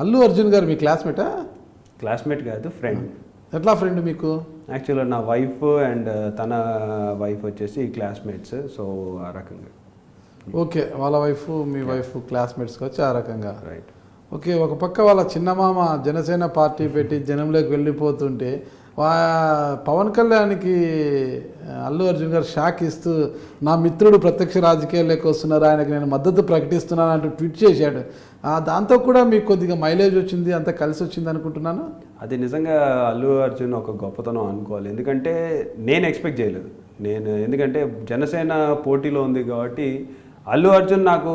అల్లు అర్జున్ గారు మీ క్లాస్మేటా? క్లాస్మేట్ కాదు, ఫ్రెండ్. ఎట్లా ఫ్రెండ్ మీకు? యాక్చువల్గా నా వైఫ్ అండ్ తన వైఫ్ వచ్చేసి క్లాస్మేట్స్, సో ఆ రకంగా. ఓకే, వాళ్ళ వైఫ్ మీ వైఫ్ క్లాస్మేట్స్కి వచ్చి ఆ రకంగా. రైట్. ఓకే, ఒక పక్క వాళ్ళ చిన్నమామ జనసేన పార్టీ పెట్టి జనంలోకి వెళ్ళిపోతుంటే పవన్ కళ్యాణ్కి అల్లు అర్జున్ గారు షాక్ ఇస్తూ నా మిత్రుడు ప్రత్యక్ష రాజకీయాల్లోకి వస్తున్నారు, ఆయనకు నేను మద్దతు ప్రకటిస్తున్నాను అంటూ ట్వీట్ చేశాడు. దాంతో కూడా మీకు కొద్దిగా మైలేజ్ వచ్చింది, అంత కలిసి వచ్చింది అనుకుంటున్నాను. అది నిజంగా అల్లు అర్జున్ ఒక గొప్పతనం అనుకోవాలి. ఎందుకంటే నేను ఎక్స్పెక్ట్ చేయలేదు. ఎందుకంటే జనసేన పోటీలో ఉంది కాబట్టి అల్లు అర్జున్ నాకు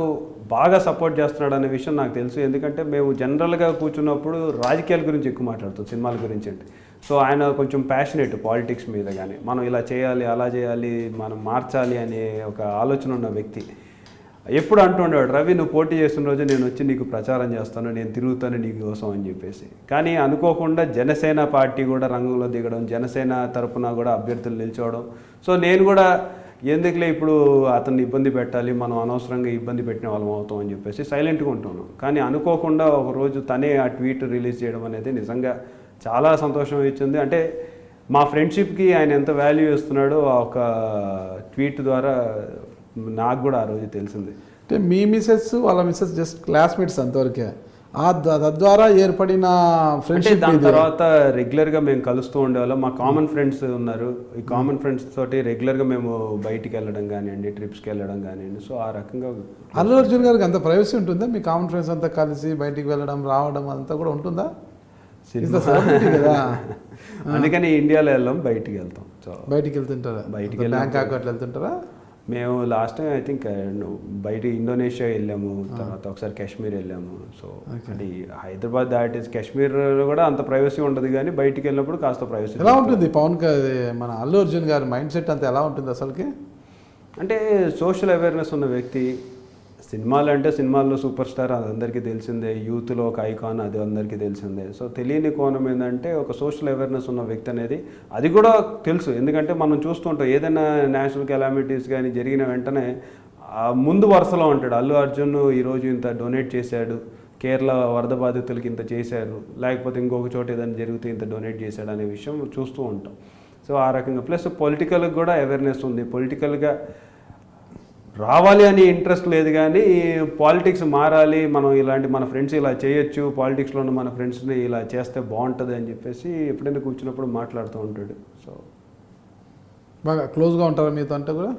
బాగా సపోర్ట్ చేస్తున్నాడు అనే విషయం నాకు తెలుసు. ఎందుకంటే మేము జనరల్గా కూర్చున్నప్పుడు రాజకీయాల గురించి ఎక్కువ మాట్లాడుతాం, సినిమాల గురించి అంటే. సో ఆయన కొంచెం ప్యాషనేట్ పాలిటిక్స్ మీద, కానీ మనం ఇలా చేయాలి, అలా చేయాలి, మనం మార్చాలి అనే ఒక ఆలోచన ఉన్న వ్యక్తి. ఎప్పుడు అంటుండేవాడు, రవి నువ్వు పోటీ చేస్తున్న రోజు నేను వచ్చి నీకు ప్రచారం చేస్తాను, నేను తిరుగుతాను నీ కోసం అని చెప్పేసి. కానీ అనుకోకుండా జనసేన పార్టీ కూడా రంగంలో దిగడం, జనసేన తరఫున కూడా అభ్యర్థులు నిల్చోవడం. సో నేను కూడా ఎందుకులే ఇప్పుడు అతన్ని ఇబ్బంది పెట్టాలి, మనం అనవసరంగా ఇబ్బంది పెట్టిన వాళ్ళం అవుతాం అని చెప్పేసి సైలెంట్గా ఉంటున్నాం. కానీ అనుకోకుండా ఒకరోజు తనే ఆ ట్వీట్ రిలీజ్ చేయడం అనేది నిజంగా చాలా సంతోషం ఇచ్చింది. అంటే మా ఫ్రెండ్షిప్కి ఆయన ఎంత వాల్యూ ఇస్తున్నాడో ఆ ఒక ట్వీట్ ద్వారా నాకు కూడా ఆ రోజు తెలిసింది. అంటే మీ మిసెస్ వాళ్ళ మిసెస్ జస్ట్ క్లాస్మేట్స్ అంతవరకే, తద్వారా ఏర్పడిన ఫ్రెండ్షిప్. దాని తర్వాత రెగ్యులర్గా మేము కలుస్తూ ఉండేవాళ్ళం. మా కామన్ ఫ్రెండ్స్ ఉన్నారు, ఈ కామన్ ఫ్రెండ్స్ తోటి రెగ్యులర్గా మేము బయటికి వెళ్ళడం కానివ్వండి, ట్రిప్స్కి వెళ్ళడం కానివ్వండి. సో ఆ రకంగా. అల్లు అర్జున్ గారికి అంత ప్రైవసీ ఉంటుందా? మీ కామన్ ఫ్రెండ్స్ అంతా కలిసి బయటికి వెళ్ళడం రావడం అంతా కూడా ఉంటుందా? కదా, అందుకని ఇండియాలో వెళ్ళాం, బయటికి వెళ్తాం. సో బయటికి వెళ్తుంటారా? బయటికి బ్యాంకాక్ అట్లా వెళ్తుంటారా? మేము లాస్ట్ టైం ఐ థింక్ బయట ఇండోనేషియా వెళ్ళాము, తర్వాత ఒకసారి కాశ్మీర్ వెళ్ళాము. సో అది హైదరాబాద్ దాట్ ఈస్ కాశ్మీర్లో కూడా అంత ప్రైవసీ ఉండదు, కానీ బయటికి వెళ్ళినప్పుడు కాస్త ప్రైవసీ. ఎలా ఉంటుంది మన అల్లు అర్జున్ గారి మైండ్ సెట్ అంతా ఎలా ఉంటుంది అసలుకి? అంటే సోషల్ అవేర్నెస్ ఉన్న వ్యక్తి. సినిమాలు అంటే సినిమాల్లో సూపర్ స్టార్, అది అందరికీ తెలిసిందే. యూత్లో ఒక ఐకాన్, అది అందరికీ తెలిసిందే. సో తెలియని కోణం ఏంటంటే ఒక సోషల్ అవేర్నెస్ ఉన్న వ్యక్తి అనేది, అది కూడా తెలుసు. ఎందుకంటే మనం చూస్తుంటాం ఏదైనా నేషనల్ కెలామిటీస్ కానీ జరిగిన వెంటనే ముందు వరుసలో ఉంటాడు. అల్లు అర్జున్ ఈరోజు ఇంత డొనేట్ చేశాడు, కేరళ వరద బాధితులకి ఇంత చేశారు, లేకపోతే ఇంకొక చోట ఏదైనా జరిగితే ఇంత డొనేట్ చేశాడు అనే విషయం చూస్తూ ఉంటాం. సో ఆ రకంగా ప్లస్ పొలిటికల్గా కూడా అవేర్నెస్ ఉంది. పొలిటికల్గా రావాలి అని ఇంట్రెస్ట్ లేదు, కానీ పాలిటిక్స్ మారాలి, మనం ఇలాంటి మన ఫ్రెండ్స్ ఇలా చేయొచ్చు, పాలిటిక్స్లో ఉన్న మన ఫ్రెండ్స్ని ఇలా చేస్తే బాగుంటుంది అని చెప్పేసి ఎప్పుడైనా కూర్చున్నప్పుడు మాట్లాడుతూ ఉంటాడు. సో బాగా క్లోజ్గా ఉంటారా మీతో అంటే కూడా?